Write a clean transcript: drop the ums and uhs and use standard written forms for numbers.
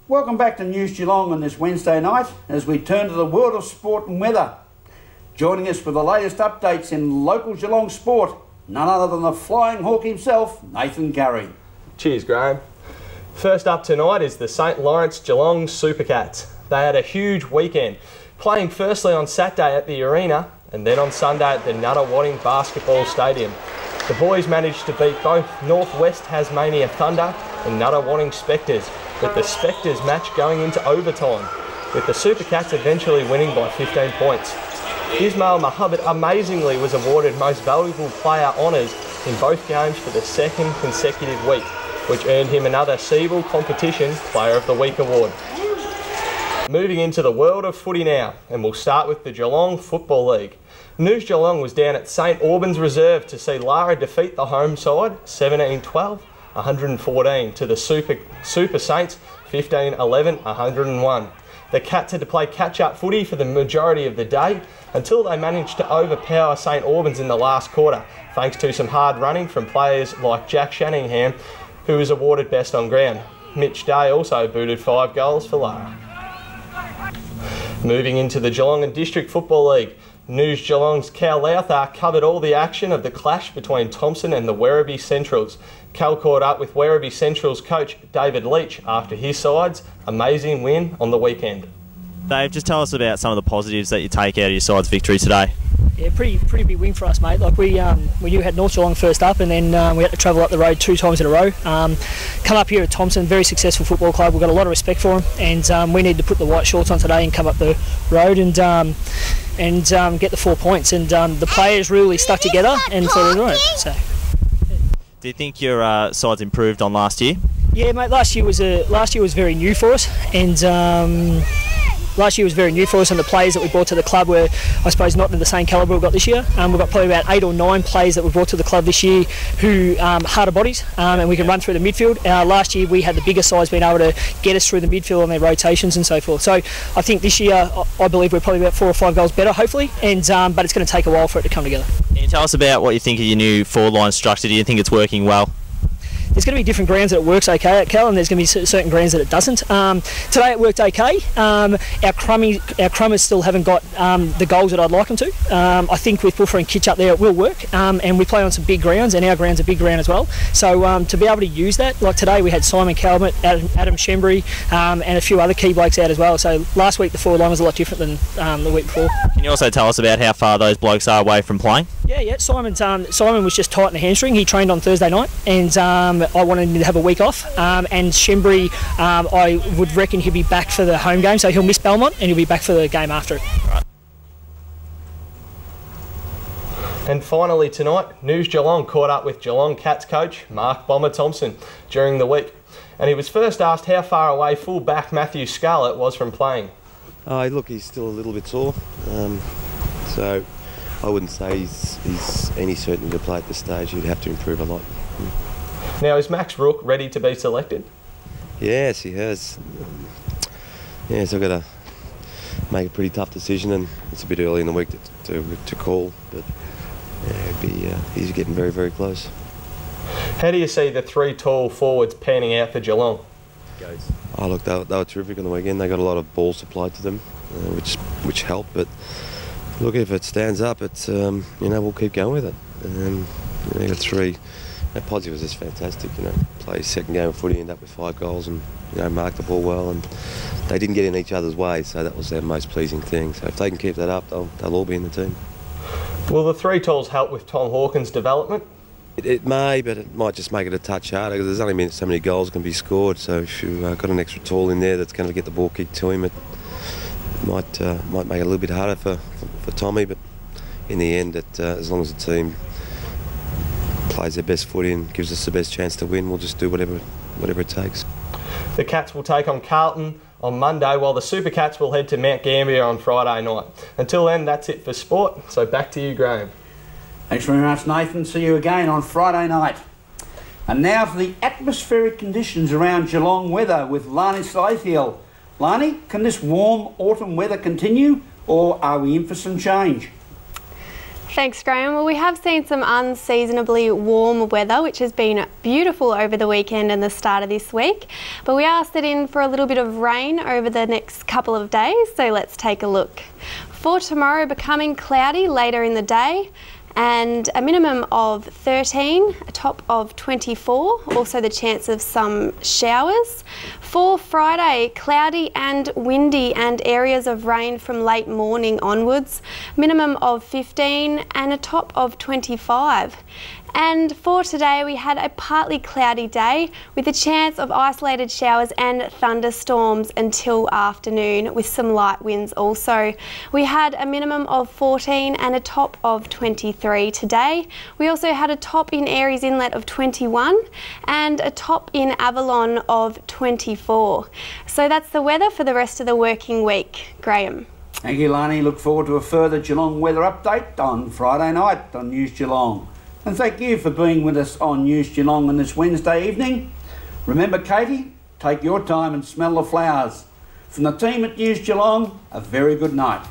Welcome back to News Geelong on this Wednesday night as we turn to the world of sport and weather. Joining us with the latest updates in local Geelong sport, none other than the flying hawk himself, Nathan Currie. Cheers, Graham. First up tonight is the St Lawrence Geelong Supercats. They had a huge weekend, playing firstly on Saturday at the Arena and then on Sunday at the Nunawading Basketball Stadium. The boys managed to beat both Northwest Tasmania Thunder and Nunawading Spectres, with the Spectres match going into overtime, with the Supercats eventually winning by 15 points. Ismail Mohammed amazingly was awarded Most Valuable Player honours in both games for the second consecutive week, which earned him another Siebel Competition Player of the Week award. Moving into the world of footy now, and we'll start with the Geelong Football League. News Geelong was down at St Albans Reserve to see Lara defeat the home side 17-12, 114 to the Super Saints 15-11, 101. The Cats had to play catch-up footy for the majority of the day until they managed to overpower St Albans in the last quarter, thanks to some hard running from players like Jack Shanahan, who was awarded best on ground. Mitch Day also booted 5 goals for Lara. Moving into the Geelong and District Football League, News Geelong's Cal Lowther covered all the action of the clash between Thompson and the Werribee Centrals. Cal caught up with Werribee Centrals coach David Leach after his side's amazing win on the weekend. Dave, just tell us about some of the positives that you take out of your side's victory today. Yeah, pretty big win for us, mate. Like we knew we had North Geelong first up, and then we had to travel up the road 2 times in a row. Come up here at Thompson, very successful football club. We've got a lot of respect for them, and we need to put the white shorts on today and come up the road and get the 4 points. And the players really stuck together and thought it right. So, do you think your side's improved on last year? Yeah, mate. Last year was very new for us, and. Last year was very new for us, and the players that we brought to the club were, I suppose, not in the same calibre we've got this year. We've got probably about 8 or 9 players that we've brought to the club this year who harder bodies, and we can run through the midfield. Last year we had the bigger sides being able to get us through the midfield on their rotations and so forth. So I think this year, I believe we're probably about 4 or 5 goals better, hopefully, and but it's going to take a while for it to come together. Can you tell us about what you think of your new forward-line structure? Do you think it's working well? There's going to be different grounds that it works okay at, Cal, and there's going to be certain grounds that it doesn't. Today it worked okay. Our crummers still haven't got the goals that I'd like them to. I think with Buffer and Kitch up there it will work, and we play on some big grounds, and our ground's a big ground as well. So to be able to use that, like today we had Simon Calmet, Adam Shembry, and a few other key blokes out as well. So last week the forward line was a lot different than the week before. Can you also tell us about how far those blokes are away from playing? Yeah. Simon was just tight in a hamstring. He trained on Thursday night, and I wanted him to have a week off. And Shembry, I would reckon he'll be back for the home game, so he'll miss Belmont, and he'll be back for the game after it. Right. And finally tonight, News Geelong caught up with Geelong Cats coach Mark Bomber Thompson during the week, and he was first asked how far away full-back Matthew Scarlett was from playing. Look, he's still a little bit sore, so I wouldn't say he's any certainty to play at this stage. He'd have to improve a lot. Now, is Max Rook ready to be selected? Yes, he has. So I've got to make a pretty tough decision, and it's a bit early in the week to call, but he's getting very, very close. How do you see the 3 tall forwards panning out for Geelong? Oh, look, they were terrific on the weekend. They got a lot of ball supplied to them, which helped. But look, if it stands up, it's we'll keep going with it. They got 3. Podsy was just fantastic. Play his second game of footy, end up with 5 goals, and marked the ball well. And they didn't get in each other's way, so that was their most pleasing thing. So if they can keep that up, they'll all be in the team. Will the 3 talls help with Tom Hawkins' development? It may, but it might just make it a touch harder, because there's only so many goals can be scored. So if you've got an extra tall in there that's going to get the ball kicked to him, it might make it a little bit harder for Tommy. But in the end, as long as the team plays their best footy and gives us the best chance to win, we'll just do whatever it takes. The Cats will take on Carlton on Monday, while the Super Cats will head to Mount Gambier on Friday night. Until then, that's it for sport. So back to you, Graham. Thanks very much, Nathan. See you again on Friday night. And now for the atmospheric conditions around Geelong weather with Larni Salathiel. Larni, can this warm autumn weather continue, or are we in for some change? Thanks, Graham. Well, we have seen some unseasonably warm weather, which has been beautiful over the weekend and the start of this week. But we are set in for a little bit of rain over the next couple of days, so let's take a look. For tomorrow, becoming cloudy later in the day, and a minimum of 13, a top of 24, also the chance of some showers. For Friday, cloudy and windy and areas of rain from late morning onwards, minimum of 15 and a top of 25. And for today, we had a partly cloudy day with a chance of isolated showers and thunderstorms until afternoon, with some light winds also. We had a minimum of 14 and a top of 23 today. We also had a top in Aireys Inlet of 21 and a top in Avalon of 24. So that's the weather for the rest of the working week. Graham. Thank you, Larni. Look forward to a further Geelong weather update on Friday night on News Geelong. And thank you for being with us on News Geelong on this Wednesday evening. Remember, Katie, take your time and smell the flowers. From the team at News Geelong, a very good night.